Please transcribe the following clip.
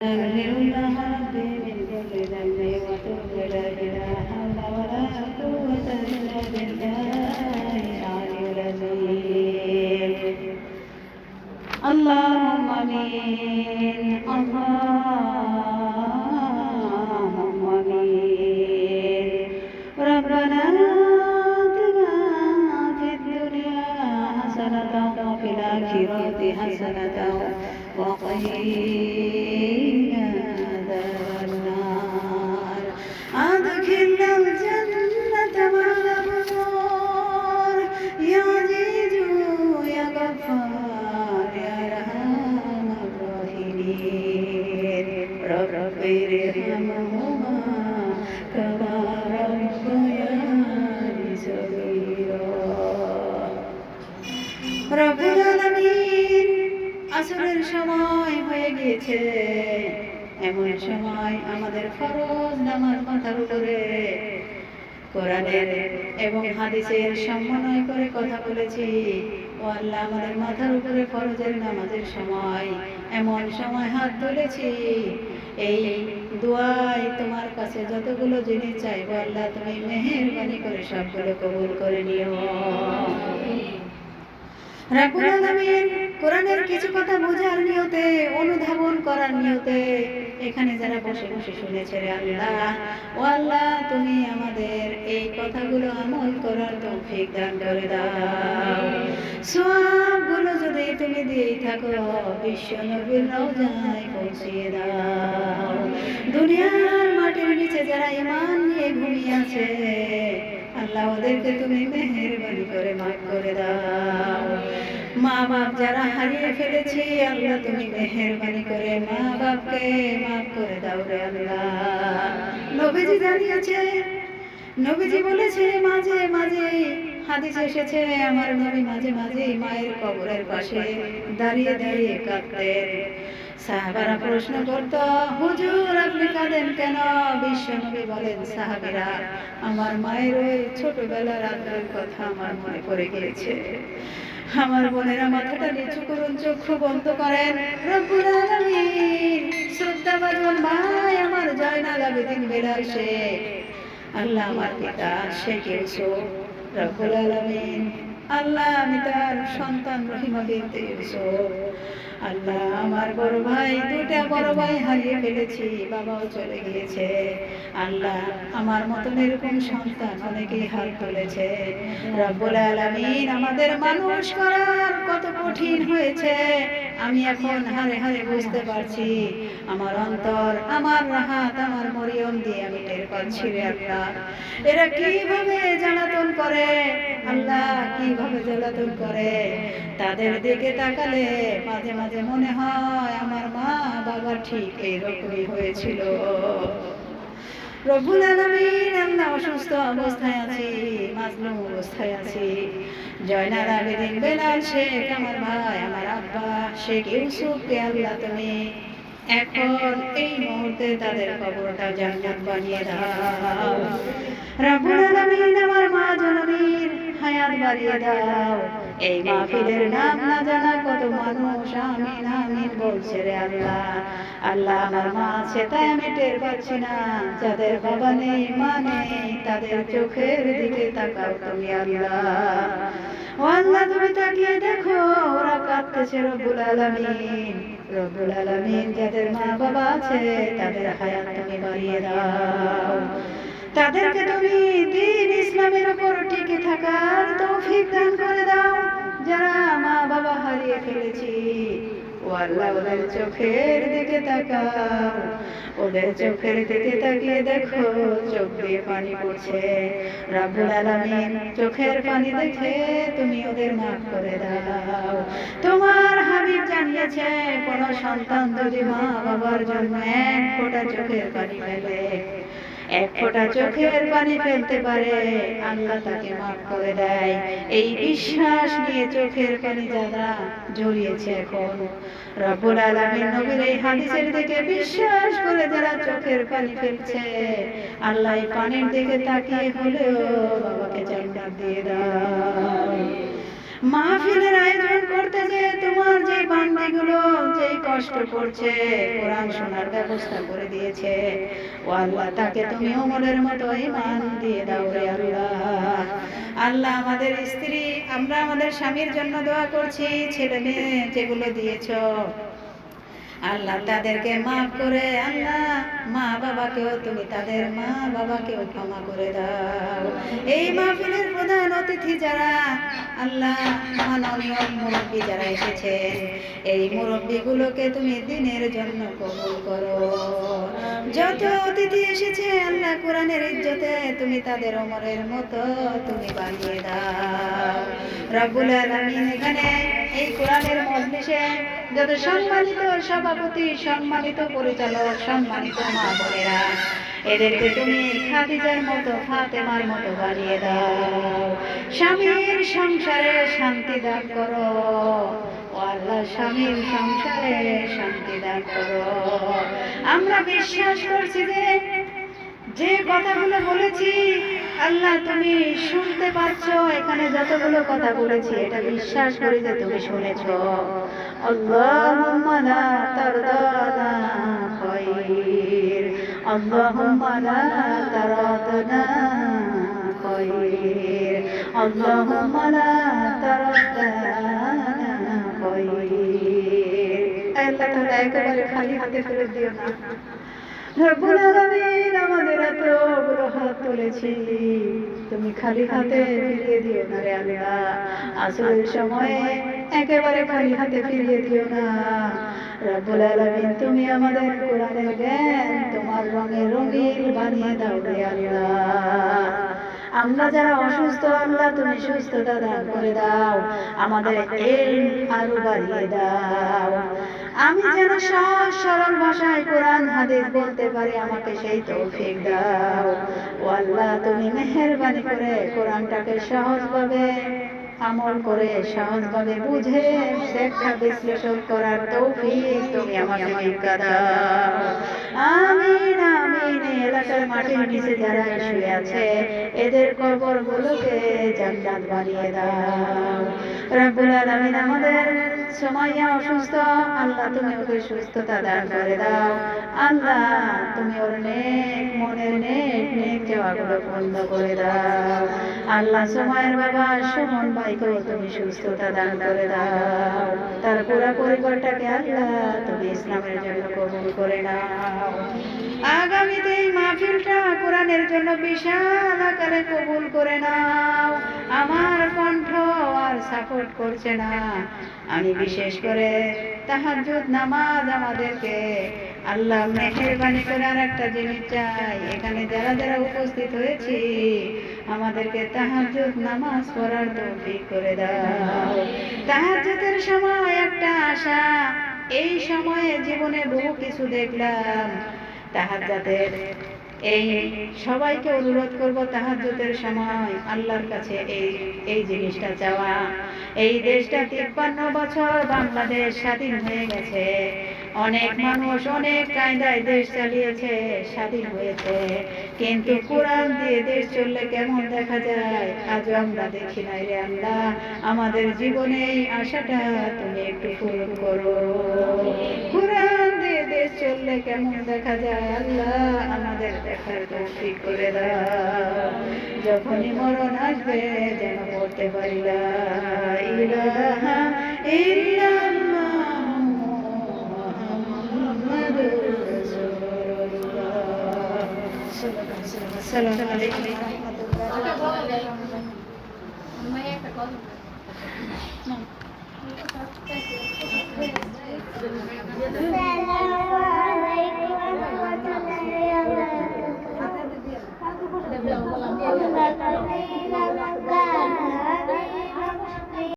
أغفر الله ربي من كل ذنب وتوب إليه لا حول ولا قوة إلا بالله العلي العظيم اللهم آمين اللهم آمين ربنا آتنا في الدنيا حسنة وفي الآخرة حسنة وقنا عذاب النار أدخلنا الجنة مع الأبرار يا عزيز يا غفار يا أرحم الراحمين رب ارحمهما كما ربياني صغيرا রব্বুল আলামিন আসরের সময় হয়ে গিয়েছে এমন সময় আমাদের ফরজ নামাজ মাথার উপরে কোরআনের এবং হাদিসের সমন্বয় করে কথা বলেছি ও আল্লাহ আমাদের মাথার উপরে ফরজের নামাজের সময় এমন সময় হাত তুলেছি এই দোয়ায় তোমার কাছে যতগুলো জিনিস চাইবো আল্লাহ তুমি মেহেরবানি করে সবগুলো কবুল করে নিও রব্বুল আলামিন কোরআনের কিছু কথা বোঝার নিয়তে অনুধাবন করার নিয়তে এখানে যারা বসে বসে শুনেছে রে আল্লাহ ও আল্লাহ তুমি আমাদের এই কথাগুলো আমল করার তৌফিক দান করে দাও সওয়াবগুলো যদি তুমি দিয়েই থাকো বিশ্ব নবীর রওজায় পৌঁছিয়ে দাও দুনিয়ার মাটির নিচে যারা ঈমান নিয়ে ঘুমিয়ে আছে আল্লাহ ওদেরকে তুমি মেহেরবানি করে মাফ করে দাও মা বাপ যারা হারিয়ে ফেলেছি আল্লাহ তুমি মেহেরবানি করে মা বাপকে মাফ করে দাও রে আল্লাহ নবীজি জানিয়েছে নবীজি বলেছে মাঝে মাঝে হাদিস এসেছে আমার নবী মাঝে মাঝে মায়ের কবরের পাশে দাঁড়িয়ে দাঁড়িয়ে কাঁদতেন সাহাবারা প্রশ্ন করত হুজুর আপনি কাঁদেন কেন বিশ্ব নবী বলেন সাহাবীরা আমার মায়ের ওই ছোটবেলার রাতের কথা আমার মনে পড়ে গিয়েছে আমার বোনেরা মাথাটা নিচু করুন চক্ষু বন্ধ করেন রব্বুল আলামিন শ্রদ্ধাভাজন ভাই আমার জয়নাল আবেদিন বেলাল শেখ আল্লাহ আমার পিতা শেখ ইউসুফ রব্বুল আলামিন আল্লাহ আমি তার সন্তান রহিমা বিনতে ইউসুফ আল্লাহ আমার বড় ভাই দুটা বড় ভাই হারিয়ে ফেলেছি বাবাও চলে গিয়েছে আল্লাহ আমার মতন এরকম সন্তান অনেকেই হাত তুলেছে রব্বুল আলামিন আমাদের মানুষ করার কত কঠিন হয়েছে আমি এখন হারে হারে বুঝতে পারছি আমার অন্তর আমার রাহাত আমার মরিয়ম দিয়ে আমি টের পাচ্ছি রে আল্লাহ এরা কিভাবে জ্বালাতন করে আল্লাহ কিভাবে জ্বালাতন করে তাদের দিকে তাকালে মাঝে মাঝে মনে হয় আমার মা বাবা ঠিক এইরকমই হয়েছিল রব্বুল আলামিন আমরা অসুস্থ অবস্থায় আছি মাজলুম অবস্থায় আছি জয়নাল আবেদিন বেলাল শেখ আমার ভাই আমার আব্বা শেখ ইউসুফকে আল্লাহ তুমি এখন এই মুহূর্তে তাদের কবরটা জান্নাত বানিয়ে দাও রব্বুল আলামিন আমার মা জননীর হায়াত বাড়িয়ে দাও এই মাহফিলের নাম না জানা কত মানুষ আমিন আমিন বলছে রে আল্লাহ আল্লাহ আমার মা আছে তাই আমি টের পাচ্ছি না যাদের বাবা নেই মা নেই তাদের চোখের দিকে তাকাও তুমি আল্লাহ ও আল্লাহ তুমি তাকিয়ে দেখো ওরা কাঁদতেছে রব্বুল আলামিন রব্বুল আলামিন যাদের মা বাবা আছে তাদের হায়াত তুমি বাড়িয়ে দাও তাদেরকে তুমি দ্বীন ইসলামের উপর টিকে থাকার তৌফিক দান করে দাও যারা মা বাবা হারিয়ে ফেলেছি ও আল্লাহ ওদের চোখের দিকে তাকাও ওদের চোখের দিকে তাকিয়ে দেখো চোখ দিয়ে পানি পড়ছে রব্বুল আলামিন চোখের পানি দেখে তুমি ওদের মাফ করে দাও তোমার হাবিব জানিয়েছে কোন সন্তান যদি মা বাবার জন্য এক ফোঁটা চোখের পানি ফেলে এক ফোঁটা চোখের পানি ফেলতে পারে আল্লাহ তাকে মাফ করে দেয় এই বিশ্বাস নিয়ে চোখের পানি যারা জড়িয়েছে এখন রব্বুল আলামিন নবীর এই হাদিসের দিকে বিশ্বাস করে যারা চোখের পানি ফেলছে আল্লাহ এই পানির দিকে তাকিয়ে হলেও বাবাকে জান্নাত দিয়ে দাও মাহফিলের আয়োজন করতে যে তোমার যে বান্দিগুলো যে কষ্ট করছে, কোরআন শোনার ব্যবস্থা করে দিয়েছে, ও আল্লাহ তাকে তুমি ওমরের মতো ঈমান দিয়ে দাও রে আল্লাহ। আল্লাহ আমাদের স্ত্রী, আমরা আমাদের স্বামীর জন্য দোয়া করছি, ছেলে মেয়ে যেগুলো দিয়েছো আল্লাহ তাদেরকে মাফ করে, আল্লাহ মা বাবাকেও তুমি তাদের মা বাবাকেও ক্ষমা করে দাও। এই মাহফিলের প্রধান অতিথি যারা, আল্লাহ মাননীয় মুরব্বী যারা এসেছেন, এই মুরব্বীগুলোকে তুমি দিনের জন্য কবুল করো। যত অতিথি এসেছে আল্লাহ কোরআনের ইজ্জতে তুমি তাদের ওমরের মতো তুমি বানিয়ে দাও রব্বুল আলামিন। এখানে এই কোরআনের মজলিসে যত সম্মানিত সভাপতি, সম্মানিত পরিচালক, সম্মানিত মা বোনেরা, এদেরকে তুমি খাদিজার মতো, ফাতেমার মতো বানিয়ে দাও। স্বামীর সংসারে শান্তি দান করো ও আল্লাহ, স্বামীর সংসারে শান্তি দান করো। আমরা বিশ্বাস করছি যে কথাগুলো বলেছি আল্লাহ তুমি শুনতে পাচ্ছ। এখানে যতগুলো কথা বলেছি এটা বিশ্বাস করি যে তুমি শুনেছো। আল্লাহুম্মা লা তারদানা খায়র, আল্লাহুম্মা লা তারাদনা খায়র, আল্লাহুম্মা লা তারাদনা খায়র। আল্লাহ তাআলা একেবারে খালি হাতে ফেরত দিও না রব্বুল আলামিন। আমাদের এতগুলো হাত তুলেছি, তুমি খালি হাতে ফিরিয়ে দিও না রে আল্লাহ। আসরের সময়ে একেবারে খালি হাতে ফিরিয়ে দিও না রব্বুল আলামিন। তুমি আমাদের কোরআনের জ্ঞান তোমার রঙে রঙিন বানিয়ে দাও রে আল্লাহ। আমরা যারা অসুস্থ আল্লাহ তুমি সুস্থতা দান করে দাও, আমাদের ইলম আরো বাড়িয়ে দাও। আমি যেন সহজ সরল ভাষায় কোরআন হাদিস বলতে পারি, আমাকে সেই তৌফিক দাও ও আল্লাহ। তুমি মেহেরবানি করে কোরআনটাকে সহজভাবে আমল করে, সহজভাবে বুঝে ব্যাখ্যা বিশ্লেষণ করার তৌফিক তুমি আমাকে দাও। আমিন আমিন। এলাকার মাটির নিচে যারা শুয়ে আছে এদের কবরগুলোকে জান্নাত বানিয়ে দাও রব্বুল আলামিন। আমাদের সুমাইয়া অসুস্থ, আল্লাহ তুমি ওকে সুস্থতা দান করে দাও আল্লাহ। তুমি ওর নেক মনের নেক চাওয়াগুলো পূর্ণ করে দাও আল্লাহ। সুমাইয়ার বাবা সুমন ভাইকেও তুমি সুস্থতা দান করে দাও। তার পুরো পরিবারটাকে আল্লাহ তুমি ইসলামের জন্য কবুল করে নাও। আগামীতে এই মাহফিলটা কোরআনের জন্য বিশাল আকারে কবুল করে নাও। আমার কণ্ঠ আর সাপোর্ট করছে না, আমি বিশেষ করে তাহাজ্জুদ নামাজ আমাদেরকে আল্লাহ মেহেরবানি করে আর একটা জিনিস চাই, এখানে যারা যারা উপস্থিত হয়েছি আমাদেরকে তাহাজ্জুদ নামাজ পড়ার তৌফিক করে দাও। তাহাজ্জুদের সময় একটা আশা, এই সময়ে জীবনে বহু কিছু দেখলাম। তাহাজ্জুদের এই সবাইকে অনুরোধ করব তাহাজ্জুদের সময় আল্লাহর কাছে এই জিনিসটা চাওয়া। এই দেশটা 53 বছর বাংলাদেশ স্বাধীন হয়ে গেছে, অনেক মানুষ অনেক কায়দায় দেশ চালিয়েছে, স্বাধীন হয়েছে, কিন্তু কোরআন দিয়ে দেশ চললে কেমন দেখা যায় আজও আমরা দেখি নাই রে আল্লাহ। আমাদের জীবনে এই আশাটা তুমি একটু পূরণ করো। কোরআন দিয়ে দেশ চললে কেমন দেখা যায় আল্লাহ আমাদের দেখার তৌফিক করে দাও। যখনই মরণ আসবে যেন পড়তে পারি লা ইলাহা ইল্লাল্লাহ মুহাম্মাদুর রাসূলুল্লাহ। আসসালামু আলাইকুম ওয়া রাহমাতুল্লাহ।